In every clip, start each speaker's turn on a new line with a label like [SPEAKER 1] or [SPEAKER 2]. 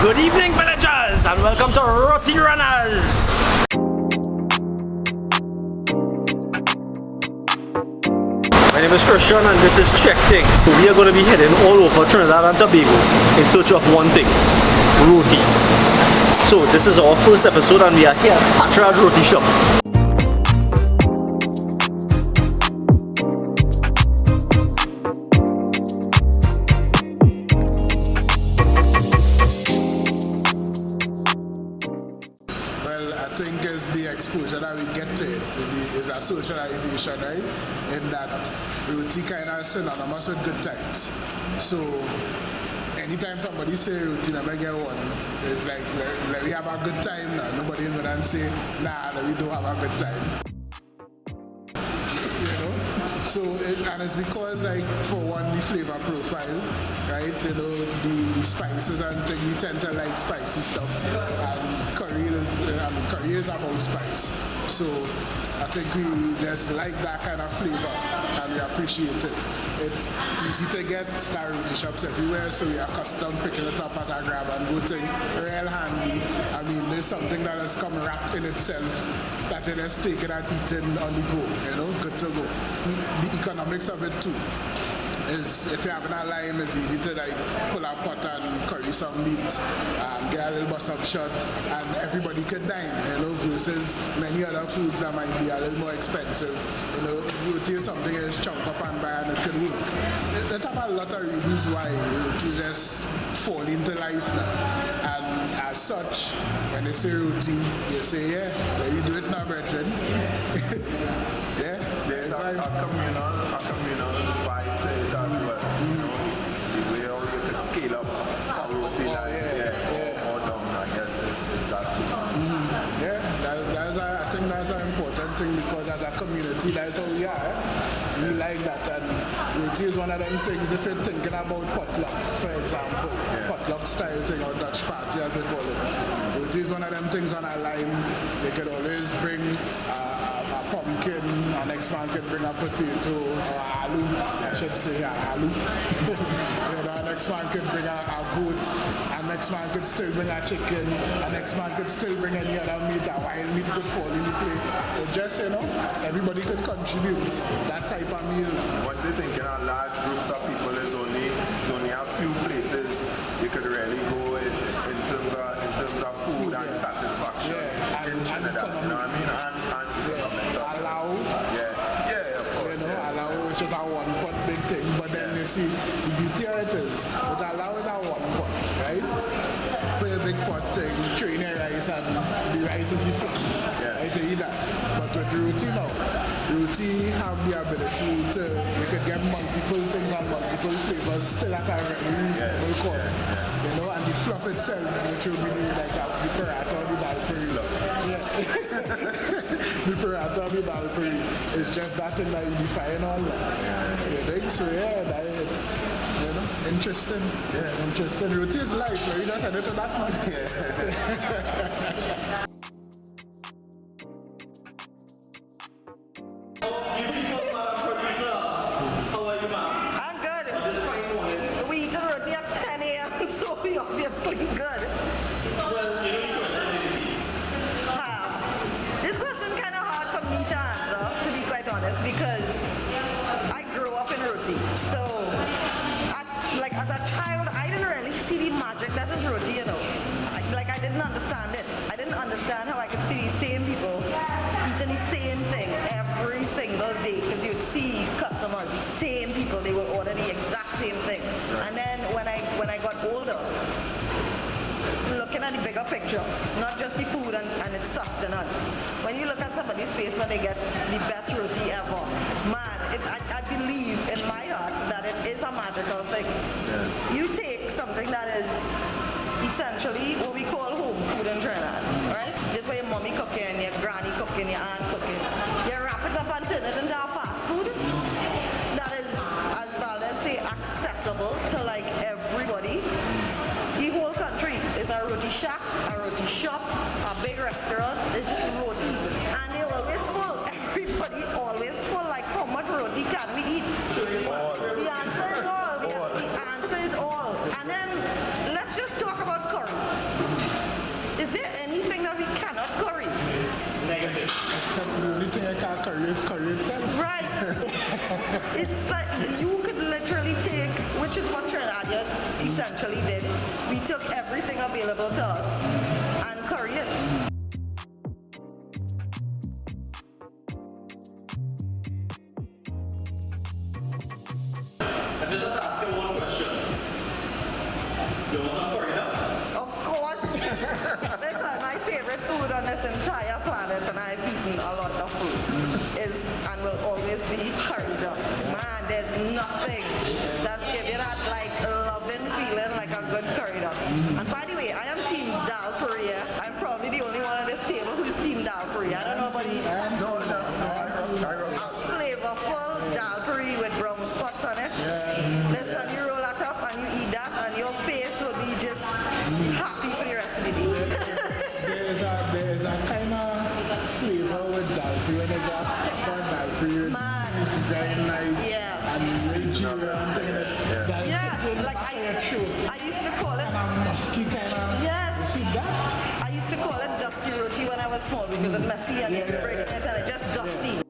[SPEAKER 1] Good evening, villagers, and welcome to Roti Runners. My name is Christian and this is checktingtt. We are going to be heading all over Trinidad and Tobago in search of one thing, roti. So this is our first episode and we are here at Patraj Roti Shop.
[SPEAKER 2] I think is the exposure that we get to it is a socialization, right? In that roti kind of synonymous with good times. So anytime somebody say roti, never get one, it's like let we have a good time now. Nobody even gonna say nah, we don't have a good time. You know? So and it's because like for one the flavor profile, right? You know, the spices and things, we tend to like spicy stuff. And curry is about spice. So I think we just like that kind of flavor and we appreciate it. It's easy to get star roti shops everywhere, so we are accustomed picking it up as a grab and go thing. Real handy. I mean, there's something that has come wrapped in itself that it is taken and eaten on the go, you know, good to go. The economics of it too is if you're having a lime, it's easy to like pull a pot and curry some meat, get a little bus up shot, and everybody could dine, you know, versus many other foods that might be a little more expensive. You know, roti is something that's chunk up and buy and it can work. There are a lot of reasons why roti just fall into life now. And as such, when they say roti, they say, yeah, let you do it now, brethren. Yeah,
[SPEAKER 3] there's a communal vibe to it as well. You know, the way how you could scale up a roti or down, I guess, is that too.
[SPEAKER 2] Yeah, I think that's an important thing because as a community, that's how we are. We like that, and roti is one of them things. If you're thinking about potluck, for example, potluck style thing or Dutch party as they call it, roti is one of them things on a lime. They could always bring a pumpkin, our next man could bring a potato or aloo, I should say aloo. You know, our next man could bring a goat, our next man could still bring a chicken, our next man could still bring any other meat, a wild meat could fall in the plate. It just, you know, everybody could contribute. It's that type of meal.
[SPEAKER 3] Once you think in large groups of people, there's only a few places you could really go in terms of food and satisfaction in Trinidad. You know what I mean?
[SPEAKER 2] Allow,
[SPEAKER 3] of course.
[SPEAKER 2] You know, allow is just a one pot big thing, but then you see the beauty of it is, but allow is a one pot, right? Put a big pot thing, trini rice, and the rice is the flat. Right, to eat that. But with roti now, roti have the ability to, you could get multiple things and multiple flavors still at a very reasonable cost. You know, and the fluff itself, which will be like the paratha or the Dhal Puri. The paratha or the Dhal Puri is just that thing that you define all that. You think? So that is, you know, interesting. Yeah. Interesting. Roti is life, right? You just add it to that one.
[SPEAKER 4] I'm good. We eat roti at 10 a.m., so we obviously good. This question kind of hard for me to answer, to be quite honest, because I grew up in roti. So, as a child, I didn't really see the magic that is roti, you know. I didn't understand it. I didn't understand how I could see these same people eating the same thing every single day, because you'd see customers, the same people, they will order the exact same thing. Right. And then when I got older, looking at the bigger picture, not just the food and its sustenance. When you look at somebody's face when they get the best roti ever, man, I believe in my heart that it is a magical thing. Yeah. You take something that is essentially what we call home food in Trinidad, right? This way your mommy cooking, your granny cooking, your aunt cooking. You wrap it up and turn it into a fast food that is, as Valdez say, accessible to like everybody. The whole country is a roti shack, a roti shop, a big restaurant. It's just roti, and they're always full. Everybody always full. Like, how much roti can we eat? The answer is all. The answer is all. And then let's just talk about curry. which is what Trinidadians essentially did. We took everything available to us and curry it.
[SPEAKER 1] I just have to ask you one question. You want some curry now?
[SPEAKER 4] Of course. Listen, my favorite food on this entire planet, and I've eaten a lot of food, is and will always be curry duck. Man, there's nothing that's give you that like loving feeling like a good curry duck. And by the way, I am team Dhal Puri. I'm probably the only one at this table who's team Dhal Puri. I don't know about you. A flavorful Dhal Puri with brown spots on it. Listen, you roll that up and you eat that, and your face will be just happy for the rest of the day.
[SPEAKER 2] There's a kind of flavor with Dhal Puri when they got Dhal Puri.
[SPEAKER 4] Man.
[SPEAKER 2] It's very nice.
[SPEAKER 4] Yeah.
[SPEAKER 2] And Nigerian thing that
[SPEAKER 4] Like I used to call it.
[SPEAKER 2] kind of musky kind of.
[SPEAKER 4] Yes.
[SPEAKER 2] See that?
[SPEAKER 4] I used to call it dusty roti when I was small because it's messy and you break it and it's just dusty.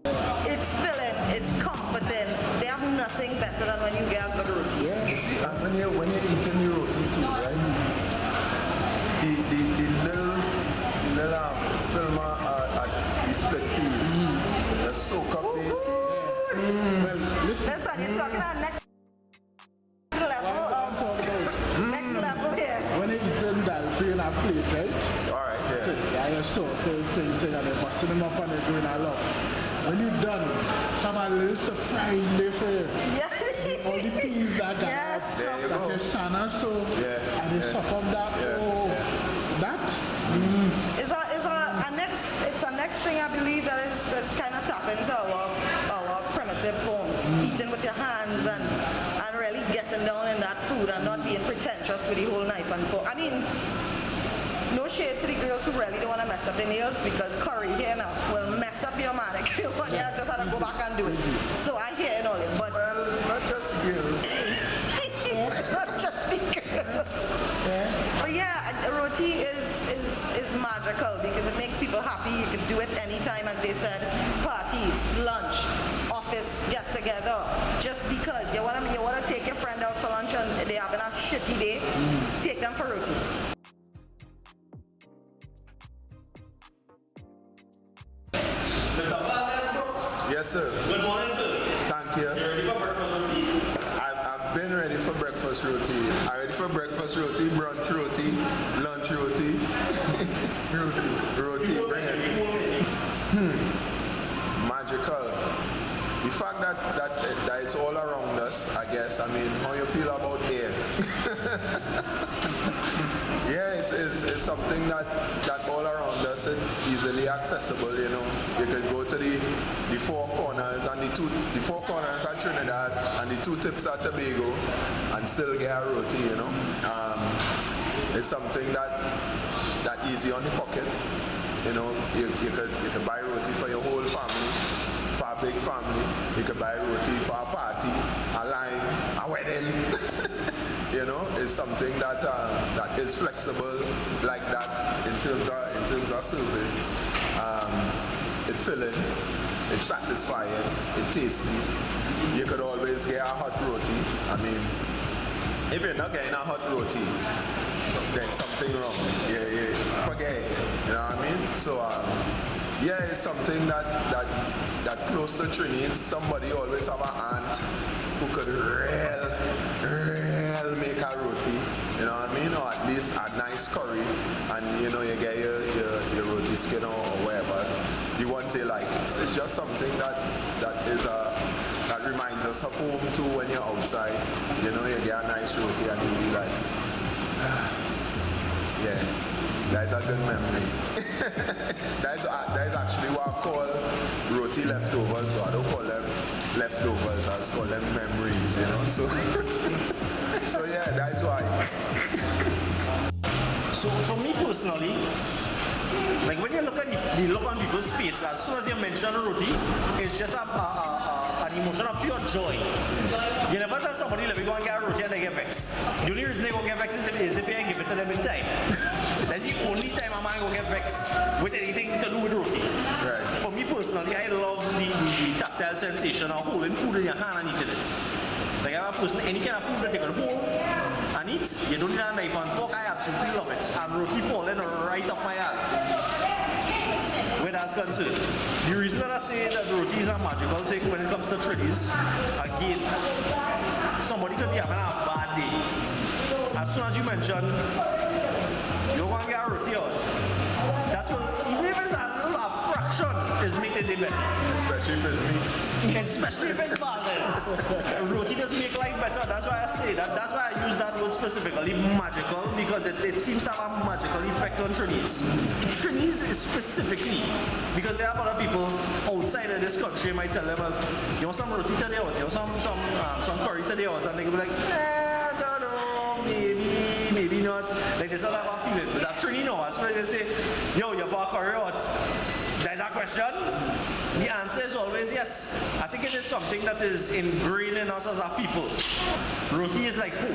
[SPEAKER 4] It's filling, it's comforting. They have nothing better than when you get a good roti.
[SPEAKER 3] You see, and when you're eating the roti too, right? The little film at the split peas, the soak up the.
[SPEAKER 2] Well, listen.
[SPEAKER 4] Listen, you're talking about next level of next level here.
[SPEAKER 2] When you eating Dhal Puri in a plate, right?
[SPEAKER 3] All right, yeah.
[SPEAKER 2] Yeah, your sauces, thing, and they're busting them up and they're doing a lot. When you're done, have a little surprise there for you.
[SPEAKER 4] Yeah.
[SPEAKER 2] All the peas that got
[SPEAKER 4] Yes.
[SPEAKER 3] There you
[SPEAKER 2] that
[SPEAKER 3] go.
[SPEAKER 2] your sana so
[SPEAKER 3] Yeah,
[SPEAKER 2] and you
[SPEAKER 3] yeah.
[SPEAKER 2] suck up that.
[SPEAKER 3] Yeah,
[SPEAKER 2] Oh, that.
[SPEAKER 4] It's a next thing I believe that's kind of tap into our primitive forms. Eating with your hands and really getting down in that food and not being pretentious with the whole knife and fork. I mean, no shade to the girls who really don't want to mess up their nails, because curry here now will mess up your manicure when you just have to go back and do it. So I hear it all, but
[SPEAKER 3] Well, not just girls.
[SPEAKER 4] it's not just the girls. But yeah, roti is magical because it makes people happy. You can do it anytime, as they said, parties, lunch, office get together. Just because you wanna take your friend out for lunch and they're having a shitty day, take them for roti.
[SPEAKER 1] Mr. Valdez.
[SPEAKER 3] Yes, sir.
[SPEAKER 1] Good morning, sir.
[SPEAKER 3] Thank you.
[SPEAKER 1] You ready for breakfast roti?
[SPEAKER 3] I've been ready for breakfast roti. I'm ready for breakfast roti, brunch roti, lunch roti. Roti, bring it. Magical. The fact that it's all around us, I guess. I mean, how you feel about air? Yeah, it's something that all around us is easily accessible. You know, you can go to the four corners and the four corners at Trinidad and the two tips at Tobago and still get a roti. You know, it's something that easy on the pocket. You know, you could buy roti for your whole family. For a big family, you could buy roti for a party, a line, a wedding. You know, it's something that is flexible like that in terms of serving. It's filling, it's satisfying, it's tasty. You could always get a hot roti. I mean, if you're not getting a hot roti, then something wrong. Yeah, forget it. You know what I mean? So yeah, it's something that close to Trini, somebody always have an aunt who could real make a roti, you know what I mean, or at least a nice curry, and you know you get your roti skin or whatever, the ones you like. It's just something that reminds us of home too when you're outside. You know, you get a nice roti and you'll be like, yeah, that's a good memory. That's actually what I call roti leftovers, so I don't call them leftovers, I just call them memories, you know, so so yeah, that's why.
[SPEAKER 1] So for me personally, like when you look at the look on people's face, as soon as you mention roti, it's just an emotion of pure joy. You never tell somebody, let me go and get a roti and they get vexed. The only reason they go get vexed is if you ain't give it to them in time. That's the only time a man go get vexed with anything to do with roti.
[SPEAKER 3] Right.
[SPEAKER 1] For me personally, I love the tactile sensation of holding food in your hand and eating it. Like I'm a person, any kind of food that you can hold and eat, you don't need a knife and fork. I absolutely love it. And roti falling right up my alley. Where that's concerned. The reason that I say that roti is a magical thing when it comes to Trinis, again, somebody could be having a bad day. As soon as you mention, you want to get a roti out, that will, even if it's a fraction, is making it better.
[SPEAKER 3] Especially if it's me.
[SPEAKER 1] Especially if it's Valdez. Roti does make life better. That's why I say that. That's why I use that word specifically, magical, because it seems to have a magical effect on Trinis. Trinis specifically, because there are other people outside of this country might tell them, you want some roti today or you want some curry today or and they can be like, I don't know, maybe not. Like they still have a feeling. But that Trini no, as soon as they say, yo, you're for a curry out. There's a question. The answer is always yes. I think it is something that is ingrained in us as a people. Roti is like hope.